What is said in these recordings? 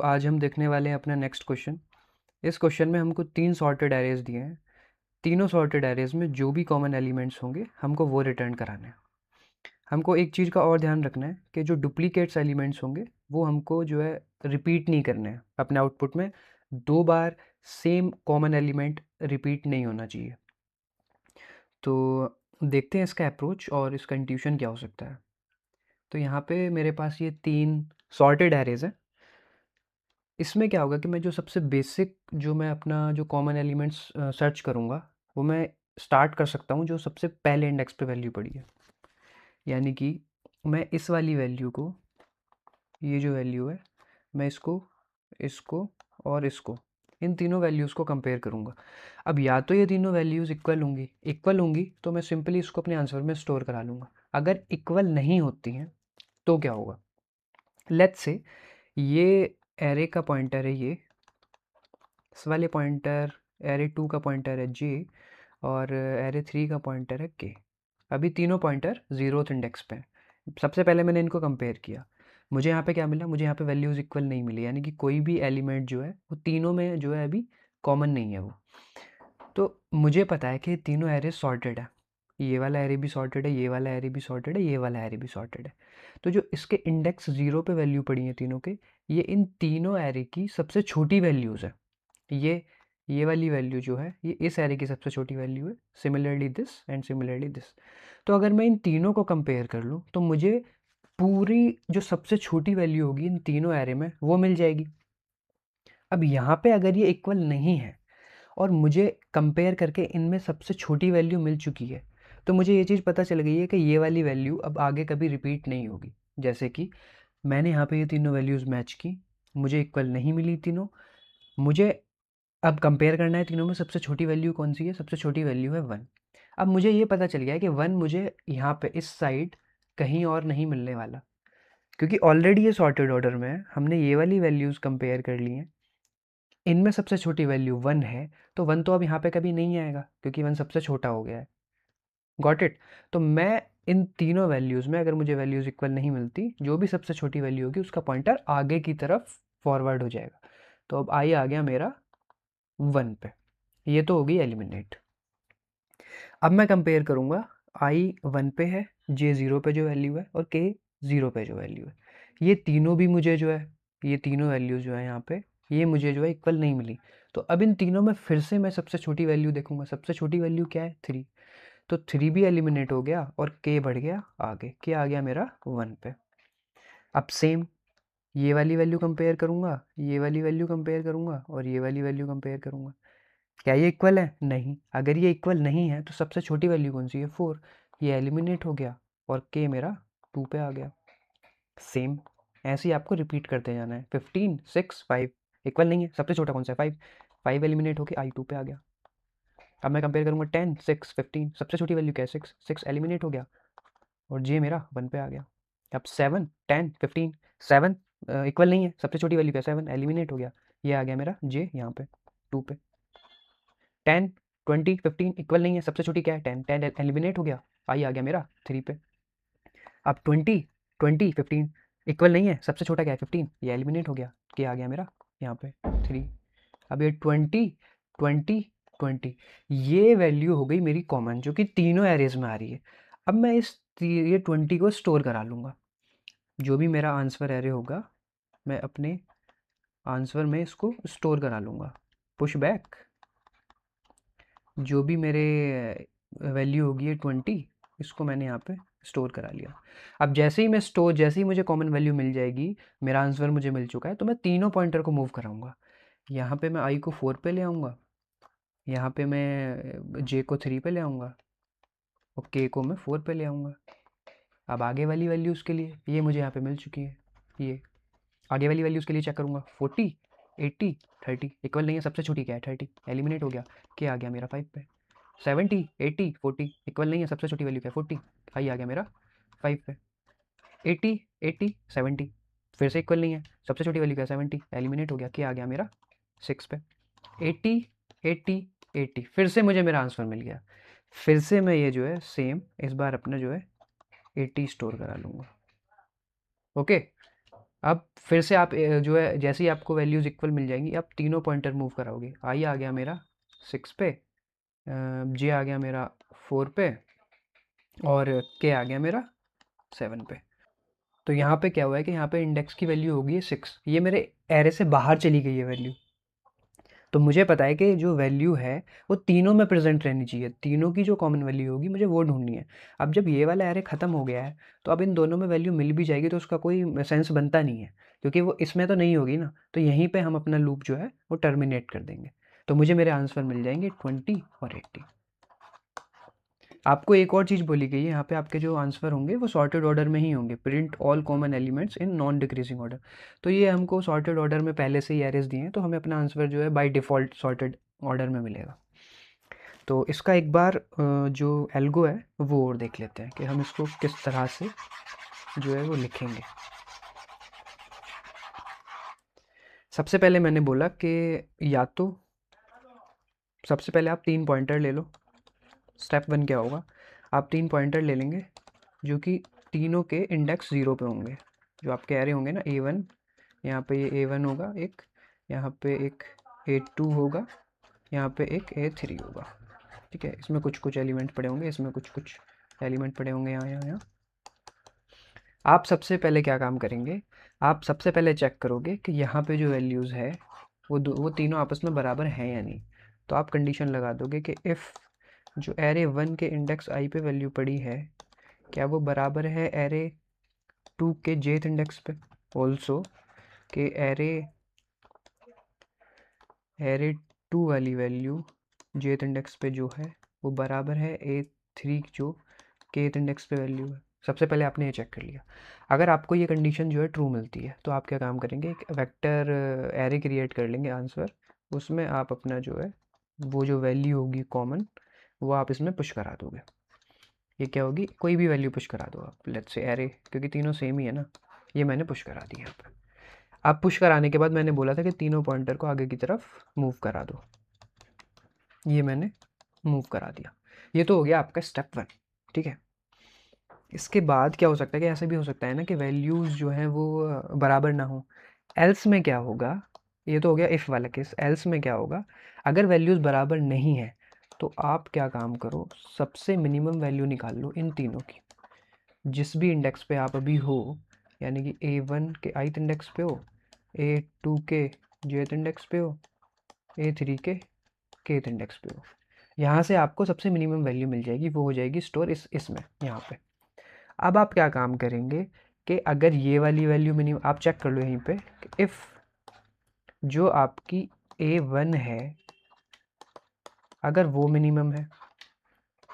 आज हम देखने वाले हैं अपना नेक्स्ट क्वेश्चन। इस क्वेश्चन में हमको 3 सॉर्टेड एरेज दिए हैं। तीनों सॉर्टेड एरेज में जो भी कॉमन एलिमेंट्स होंगे हमको वो रिटर्न कराने हैं। हमको एक चीज़ का और ध्यान रखना है कि जो डुप्लीकेट्स एलिमेंट्स होंगे वो हमको जो है रिपीट नहीं करने हैं अपने आउटपुट में। 2 बार सेम कॉमन एलिमेंट रिपीट नहीं होना चाहिए। तो देखते हैं इसका अप्रोच और इसका इंट्यूशन क्या हो सकता है। तो यहाँ पे मेरे पास ये 3 सॉर्टेड एरेज हैं। इसमें क्या होगा कि मैं जो सबसे बेसिक जो मैं अपना जो कॉमन एलिमेंट्स सर्च करूँगा वो मैं स्टार्ट कर सकता हूँ जो सबसे पहले इंडेक्स पे वैल्यू पड़ी है। यानी कि मैं इस वाली वैल्यू को, ये जो वैल्यू है, मैं इसको, इसको और इसको, इन तीनों वैल्यूज़ को कंपेयर करूँगा। अब या तो ये तीनों वैल्यूज़ इक्वल होंगी तो मैं सिंपली इसको अपने आंसर में स्टोर करा लूँगा। अगर इक्वल नहीं होती हैं तो क्या होगा, लेट्स से ये एरे का पॉइंटर है, ये इस वाले पॉइंटर एरे 2 का पॉइंटर है जे और एरे 3 का पॉइंटर है के। अभी तीनों पॉइंटर 0th इंडेक्स पे हैं। सबसे पहले मैंने इनको कंपेयर किया, मुझे यहाँ पे क्या मिला, मुझे यहाँ पे वैल्यूज़ इक्वल नहीं मिली, यानी कि कोई भी एलिमेंट जो है वो तीनों में जो है अभी कॉमन नहीं है वो। तो मुझे पता है कि तीनों एरे सॉर्टेड है, ये वाला एरे भी सॉर्टेड है, ये वाला एरे भी सॉर्टेड है, ये वाला एरे भी सॉर्टेड है। तो जो इसके इंडेक्स 0 पे वैल्यू पड़ी है तीनों के, ये इन तीनों एरे की सबसे छोटी वैल्यूज़ है। ये ये वाली वैल्यू जो है ये इस एरे की सबसे छोटी वैल्यू है, similarly this and similarly this. तो अगर मैं इन तीनों को कंपेयर कर लूँ तो मुझे पूरी जो सबसे छोटी वैल्यू होगी इन तीनों एरे में वो मिल जाएगी। अब यहाँ पे अगर ये इक्वल नहीं है और मुझे कंपेयर करके इनमें सबसे छोटी वैल्यू मिल चुकी है, तो मुझे ये चीज़ पता चल गई है कि ये वाली वैल्यू अब आगे कभी रिपीट नहीं होगी। जैसे कि मैंने यहाँ पे ये तीनों वैल्यूज़ मैच की, मुझे इक्वल नहीं मिली तीनों। मुझे अब कंपेयर करना है तीनों में सबसे छोटी वैल्यू कौन सी है, सबसे छोटी वैल्यू है 1। अब मुझे ये पता चल गया है कि 1 मुझे यहाँ पे इस साइड कहीं और नहीं मिलने वाला, क्योंकि ऑलरेडी ये सॉर्टेड ऑर्डर में है। हमने ये वाली वैल्यूज़ कंपेयर कर ली हैं, इनमें सबसे छोटी वैल्यू 1 है, तो 1 तो अब यहाँ पे कभी नहीं आएगा क्योंकि 1 सबसे छोटा हो गया है। Got it. तो मैं इन तीनों वैल्यूज़ में अगर मुझे वैल्यूज़ इक्वल नहीं मिलती, जो भी सबसे छोटी वैल्यू होगी उसका पॉइंटर आगे की तरफ फॉरवर्ड हो जाएगा। तो अब आई आ गया मेरा 1 पे। ये तो होगी एलिमिनेट। अब मैं कंपेयर करूँगा, आई 1 पे है, जे 0 पे जो वैल्यू है और के 0 पे जो वैल्यू है। ये तीनों भी मुझे जो है, ये तीनों वैल्यूज़ जो है यहाँ पे, ये मुझे जो है इक्वल नहीं मिली। तो अब इन तीनों में फिर से मैं सबसे छोटी वैल्यू देखूँगा। सबसे छोटी वैल्यू क्या है, 3। तो 3 भी एलिमिनेट हो गया और के बढ़ गया आगे, के आ गया मेरा 1 पे। अब सेम ये वाली वैल्यू कंपेयर करूँगा, ये वाली वैल्यू कंपेयर करूँगा और ये वाली वैल्यू कंपेयर करूँगा। क्या ये इक्वल है? नहीं। अगर ये इक्वल नहीं है तो सबसे छोटी वैल्यू कौन सी है, 4। ये एलिमिनेट हो गया और के मेरा 2 पे आ गया। सेम ऐसे ही आपको रिपीट करते जाना है। 15 6 5 इक्वल नहीं है, सबसे छोटा कौन सा है, 5। 5 एलिमिनेट होके आई 2 पे आ गया। अब मैं कंपेयर करूँगा 10 6 15, सबसे छोटी वैल्यू क्या है, 6। 6 एलिमिनेट हो गया और जे मेरा 1 पे आ गया। अब 7 10 15, 7 इक्वल नहीं है, सबसे छोटी वैल्यू क्या है, 7 एलिमिनेट हो गया। ये आ गया मेरा जे यहाँ पे 2 पे। 10 20 15 इक्वल नहीं है, सबसे छोटी क्या है, 10। 10 एलिमिनेट हो गया, आई आ गया मेरा 3 पे। अब 20 20 15 इक्वल नहीं है, सबसे छोटा क्या है, 15। ये एलिमिनेट हो गया, क्या आ गया मेरा यहाँ पे 3। अब ये 20 20 20, ये वैल्यू हो गई मेरी कॉमन जो कि तीनों एरेज में आ रही है। अब मैं ये 20 को स्टोर करा लूँगा। जो भी मेरा आंसर एरे होगा मैं अपने आंसर में इसको स्टोर करा लूँगा। पुश बैक, जो भी मेरे वैल्यू होगी है 20, इसको मैंने यहाँ पे स्टोर करा लिया। अब जैसे ही मुझे कॉमन वैल्यू मिल जाएगी, मेरा आंसर मुझे मिल चुका है, तो मैं तीनों पॉइंटर को मूव कराऊंगा। यहाँ पे मैं आई को 4 पे ले आऊँगा, यहाँ पे मैं जे को 3 पे ले आऊँगा और के को मैं 4 पे ले आऊँगा। अब आगे वाली वैल्यूज़ के लिए ये मुझे यहाँ पे मिल चुकी है। ये आगे वाली वैल्यूज़ के लिए चेक करूँगा, 40 80 30 इक्वल नहीं है, सबसे छोटी क्या है, 30 एलिमिनेट हो गया, क्या आ गया मेरा 5 पे। 70 80 40 इक्वल नहीं है, सबसे छोटी वैल्यू क्या है, 40, आई आ गया मेरा 5 पे। 80 80 70 फिर से इक्वल नहीं है, सबसे छोटी वैल्यू क्या है, 70 एलिमिनेट हो गया, क्या आ गया मेरा 6 पे। 80 80 80 फिर से मुझे मेरा आंसर मिल गया। फिर से मैं ये जो है सेम इस बार अपना जो है 80 स्टोर करा लूँगा। ओके, अब फिर से आप जो है जैसे ही आपको वैल्यूज़ इक्वल मिल जाएंगी आप तीनों पॉइंटर मूव कराओगे। आई आ गया मेरा 6 पे, जे आ गया मेरा 4 पे, और के आ गया मेरा 7 पे। तो यहाँ पे क्या हुआ है कि यहाँ पे इंडेक्स की वैल्यू होगी है 6, ये मेरे एरे से बाहर चली गई है वैल्यू। तो मुझे पता है कि जो वैल्यू है वो तीनों में प्रेजेंट रहनी चाहिए, तीनों की जो कॉमन वैल्यू होगी मुझे वो ढूंढनी है। अब जब ये वाला एरे ख़त्म हो गया है तो अब इन दोनों में वैल्यू मिल भी जाएगी तो उसका कोई सेंस बनता नहीं है, क्योंकि वो इसमें तो नहीं होगी ना। तो यहीं पे हम अपना लूप जो है वो टर्मिनेट कर देंगे। तो मुझे मेरे आंसर मिल जाएंगे 20 और 80। आपको एक और चीज़ बोली गई है यहाँ पे, आपके जो आंसर होंगे वो सॉर्टेड ऑर्डर में ही होंगे, print all common elements in non decreasing order. तो ये हमको सॉर्टेड ऑर्डर में पहले से ही एरेज दिए हैं, तो हमें अपना आंसर जो है बाय डिफ़ॉल्ट सॉर्टेड ऑर्डर में मिलेगा। तो इसका एक बार जो एल्गो है वो और देख लेते हैं कि हम इसको किस तरह से जो है वो लिखेंगे। सबसे पहले मैंने बोला कि या तो सबसे पहले आप 3 पॉइंटर ले लो। स्टेप 1 क्या होगा, आप 3 पॉइंटर ले लेंगे जो कि तीनों के इंडेक्स 0 पे होंगे। जो आप कह रहे होंगे ना A1, यहाँ पे ये A1 होगा एक, यहाँ पे एक A2 होगा, यहाँ पे एक A3 होगा। ठीक है, इसमें कुछ कुछ एलिमेंट पड़े होंगे, इसमें कुछ कुछ एलिमेंट पड़े होंगे, यहाँ यहाँ यहाँ। आप सबसे पहले क्या काम करेंगे, आप सबसे पहले चेक करोगे कि यहाँ पे जो वैल्यूज़ है वो तीनों आपस में बराबर हैं या नहीं। तो आप कंडीशन लगा दोगे कि इफ़ जो एरे 1 के इंडेक्स आई पे वैल्यू पड़ी है क्या वो बराबर है एरे 2 के जेथ इंडेक्स पे, ऑल्सो कि एरे 2 वाली वैल्यू जेथ इंडेक्स पे जो है वो बराबर है A3 जो केथ इंडेक्स पे वैल्यू है। सबसे पहले आपने ये चेक कर लिया। अगर आपको ये कंडीशन जो है ट्रू मिलती है तो आप क्या काम करेंगे, एक वेक्टर एरे क्रिएट कर लेंगे आंसर, उसमें आप अपना जो है वो जो वैल्यू होगी कॉमन वो आप इसमें पुश करा दोगे। ये क्या होगी, कोई भी वैल्यू पुश करा दो आप, लेट्स से एरे, क्योंकि तीनों सेम ही है ना। ये मैंने पुश करा दी यहाँ पे। अब पुश कराने के बाद मैंने बोला था कि तीनों पॉइंटर को आगे की तरफ मूव करा दो, ये मैंने मूव करा दिया। ये तो हो गया आपका स्टेप 1। ठीक है, इसके बाद क्या हो सकता है कि ऐसे भी हो सकता है ना कि वैल्यूज़ जो हैं वो बराबर ना हो। एल्स में क्या होगा, ये तो हो गया इफ़ वाला केस। एल्स में क्या होगा, अगर वैल्यूज़ बराबर नहीं है तो आप क्या काम करो, सबसे मिनिमम वैल्यू निकाल लो इन तीनों की, जिस भी इंडेक्स पे आप अभी हो, यानी कि A1 के ith इंडेक्स पे हो, A2 के jth इंडेक्स पे हो, A3 के kth इंडेक्स पे हो। यहाँ से आपको सबसे मिनिमम वैल्यू मिल जाएगी, वो हो जाएगी स्टोर इसमें यहाँ पे। अब आप क्या काम करेंगे कि अगर ये वाली वैल्यू मिनिमम, आप चेक कर लो यहीं पे, इफ़ जो आपकी A1 है अगर वो मिनिमम है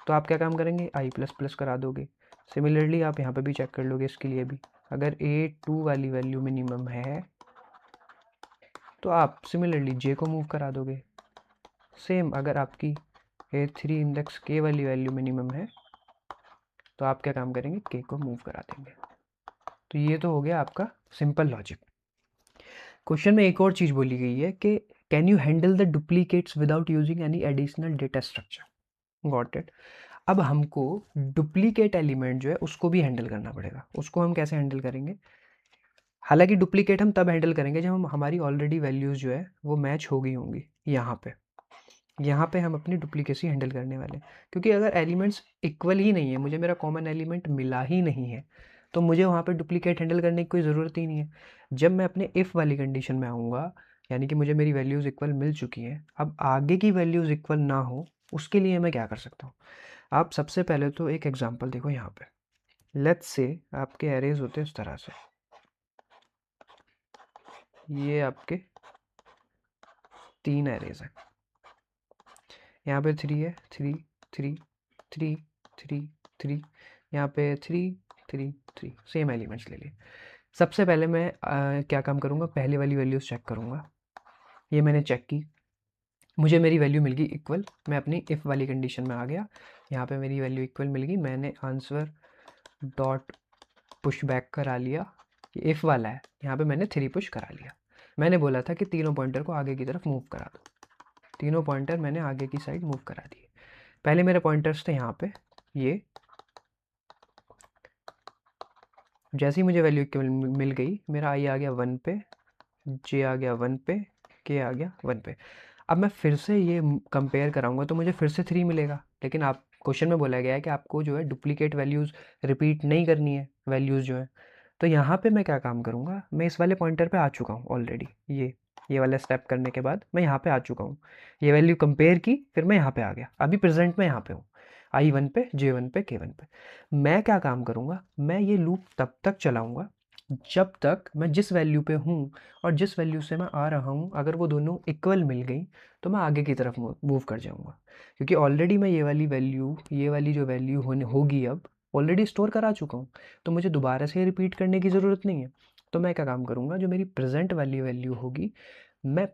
तो आप क्या काम करेंगे, आई प्लस प्लस करा दोगे। सिमिलरली आप यहाँ पे भी चेक कर लोगे इसके लिए भी, अगर A2 वाली वैल्यू मिनिमम है तो आप सिमिलरली जे को मूव करा दोगे। सेम अगर आपकी A3 इंडेक्स के वाली वैल्यू मिनिमम है तो आप क्या काम करेंगे, के को मूव करा देंगे। तो ये तो हो गया आपका सिंपल लॉजिक। क्वेश्चन में एक और चीज़ बोली गई है कि can you handle the duplicates without using any additional data structure. Got it. अब हमको डुप्लीकेट एलिमेंट जो है उसको भी हैंडल करना पड़ेगा। उसको हम कैसे हैंडल करेंगे, हालांकि डुप्लीकेट हम तब हैंडल करेंगे जब हमारी ऑलरेडी वैल्यूज़ जो है वो मैच हो गई होंगी। यहाँ पे हम अपनी डुप्लीकेसी हैंडल करने वाले हैं, क्योंकि अगर एलिमेंट्स इक्वल ही नहीं है, मुझे मेरा कॉमन एलिमेंट मिला ही नहीं है, तो मुझे वहाँ पे डुप्लीकेट हैंडल करने की कोई ज़रूरत ही नहीं है। जब मैं अपने इफ़ वाली कंडीशन में आऊँगा, यानी कि मुझे मेरी वैल्यूज़ इक्वल मिल चुकी हैं, अब आगे की वैल्यूज़ इक्वल ना हो उसके लिए मैं क्या कर सकता हूँ। आप सबसे पहले तो एक एग्जाम्पल देखो यहाँ पे, लेट्स से आपके एरेज होते हैं इस तरह से, ये आपके 3 एरेज हैं, यहाँ पे 3 है, 3 3 3 3 3, यहाँ पे 3 3 3, सेम एलिमेंट्स ले लिए। सबसे पहले मैं क्या काम करूँगा, पहले वाली वैल्यूज़ चेक करूँगा। ये मैंने चेक की, मुझे मेरी वैल्यू मिल गई इक्वल, मैं अपनी इफ़ वाली कंडीशन में आ गया, यहाँ पे मेरी वैल्यू इक्वल मिल गई, मैंने आंसर डॉट पुश बैक करा लिया, ये इफ़ वाला है, यहाँ पे मैंने 3 पुश करा लिया। मैंने बोला था कि तीनों पॉइंटर को आगे की तरफ मूव करा दो, तीनों पॉइंटर मैंने आगे की साइड मूव करा दिए। पहले मेरे पॉइंटर्स थे यहाँ पे, ये जैसे ही मुझे वैल्यू इक्वल मिल गई, मेरा आई आ गया 1 पे, जे आ गया 1 पे, के आ गया 1 पे। अब मैं फिर से ये कंपेयर कराऊंगा तो मुझे फिर से 3 मिलेगा, लेकिन आप क्वेश्चन में बोला गया है कि आपको जो है डुप्लीकेट वैल्यूज़ रिपीट नहीं करनी है, वैल्यूज़ जो है। तो यहाँ पे मैं क्या काम करूँगा, मैं इस वाले पॉइंटर पे आ चुका हूँ ऑलरेडी। ये वाला स्टेप करने के बाद मैं यहाँ पे आ चुका हूँ। ये वैल्यू कंपेयर की, फिर मैं यहाँ पे आ गया, अभी प्रेजेंट में यहाँ पे हूँ, आई 1 पे, जे 1 पे, के 1 पे। मैं क्या काम करूँगा, मैं ये लूप तब तक चलाऊँगा जब तक मैं जिस वैल्यू पे हूँ और जिस वैल्यू से मैं आ रहा हूँ, अगर वो दोनों इक्वल मिल गई तो मैं आगे की तरफ मूव कर जाऊँगा। क्योंकि ऑलरेडी मैं ये वाली वैल्यू, ये वाली जो वैल्यू होगी अब ऑलरेडी स्टोर करा चुका हूँ, तो मुझे दोबारा से रिपीट करने की ज़रूरत नहीं है। तो मैं क्या काम करूँगा, जो मेरी प्रेजेंट वाली वैल्यू होगी, मैं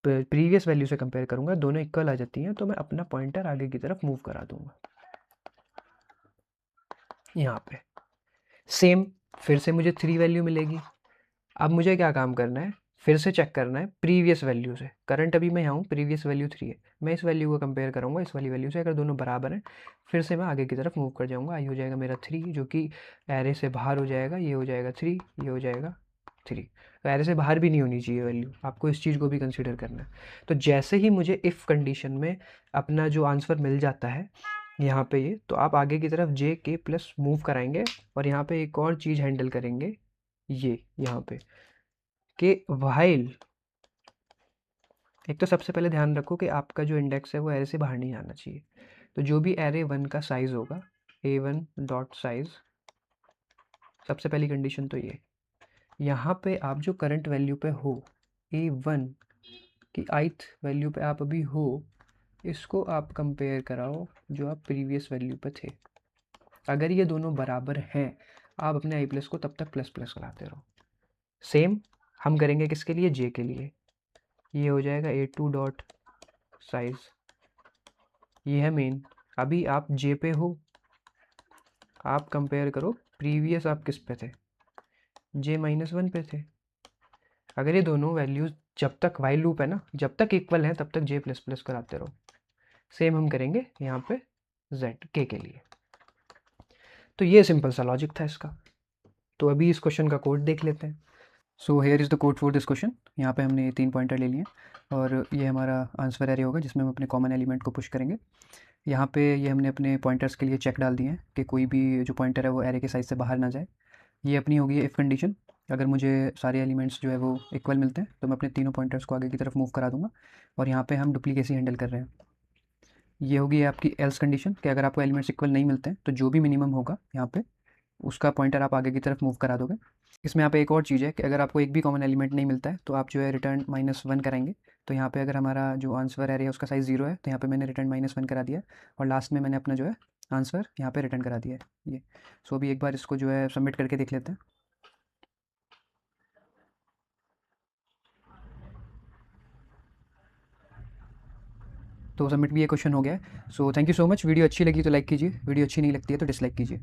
प्रीवियस वैल्यू से कंपेयर करूँगा, दोनों इक्वल आ जाती हैं तो मैं अपना पॉइंटर आगे की तरफ मूव करा दूँगा यहाँ पे। सेम फिर से मुझे 3 वैल्यू मिलेगी। अब मुझे क्या काम करना है, फिर से चेक करना है प्रीवियस वैल्यू से। करंट अभी मैं यहाँ हूँ, प्रीवियस वैल्यू 3 है, मैं इस वैल्यू को कंपेयर करूँगा इस वाली वैल्यू से। अगर दोनों बराबर हैं, फिर से मैं आगे की तरफ मूव कर जाऊँगा। आई हो जाएगा मेरा 3, जो कि एरे से बाहर हो जाएगा, ये हो जाएगा 3, ये हो जाएगा 3। तो एरे से बाहर भी नहीं होनी चाहिए वैल्यू, आपको इस चीज़ को भी कंसिडर करना है। तो जैसे ही मुझे इफ़ कंडीशन में अपना जो आंसर मिल जाता है यहाँ पे ये, तो आप आगे की तरफ जे के प्लस मूव कराएंगे और यहाँ पे एक और चीज़ हैंडल करेंगे, ये यहाँ पे कि वाइल। एक तो सबसे पहले ध्यान रखो कि आपका जो इंडेक्स है वो एरे से बाहर नहीं आना चाहिए। तो जो भी एरे 1 का साइज़ होगा, A1 डॉट साइज़, सबसे पहली कंडीशन तो ये। यहाँ पे आप जो करंट वैल्यू पे हो, A1 की ith वैल्यू पे आप अभी हो, इसको आप कंपेयर कराओ जो आप प्रीवियस वैल्यू पे थे। अगर ये दोनों बराबर हैं, आप अपने आई प्लस को तब तक प्लस प्लस कराते रहो। सेम हम करेंगे किसके लिए, जे के लिए। ये हो जाएगा A2 डॉट साइज़, ये है मेन। अभी आप जे पे हो, आप कंपेयर करो प्रीवियस आप किस पे थे, जे -1 पे थे। अगर ये दोनों वैल्यूज़ जब तक वाइल लूप है ना, जब तक इक्वल हैं तब तक जे प्लस प्लस कराते रहो। सेम हम करेंगे यहाँ पे जेड के लिए। तो ये सिंपल सा लॉजिक था इसका। तो अभी इस क्वेश्चन का कोड देख लेते हैं। So here is the code for this question. यहाँ पे हमने 3 पॉइंटर ले लिए और ये हमारा आंसर एरे होगा जिसमें हम अपने कॉमन एलिमेंट को पुश करेंगे। यहाँ पे ये हमने अपने पॉइंटर्स के लिए चेक डाल दिए हैं कि कोई भी जो पॉइंटर है वो एरे के साइज़ से बाहर ना जाए। ये अपनी होगी इफ़ कंडीशन। अगर मुझे सारे एलिमेंट्स जो है वो इक्वल मिलते हैं तो मैं अपने तीनों पॉइंटर्स को आगे की तरफ मूव करा दूंगा। और यहाँ पे हम डुप्लीकेसी हैंडल कर रहे हैं। ये होगी आपकी एल्स कंडीशन कि अगर आपको एलिमेंट्स इक्वल नहीं मिलते हैं तो जो भी मिनिमम होगा यहाँ पे, उसका पॉइंटर आप आगे की तरफ मूव करा दोगे। इसमें यहाँ पे एक और चीज़ है कि अगर आपको एक भी कॉमन एलिमेंट नहीं मिलता है तो आप जो है रिटर्न -1 कराएंगे। तो यहाँ पे अगर हमारा जो आंसर एरे है उसका साइज़ 0 है तो यहाँ पे मैंने रिटर्न -1 करा दिया और लास्ट में मैंने अपना जो है आंसर यहाँ पे रिटर्न करा दिया है ये। सो अभी एक बार इसको जो है सबमिट करके देख लेते हैं। तो सबमिट भी ये क्वेश्चन हो गया है। So thank you so much. Video अच्छी लगी तो लाइक कीजिए, वीडियो अच्छी नहीं लगती है तो डिसलाइक कीजिए।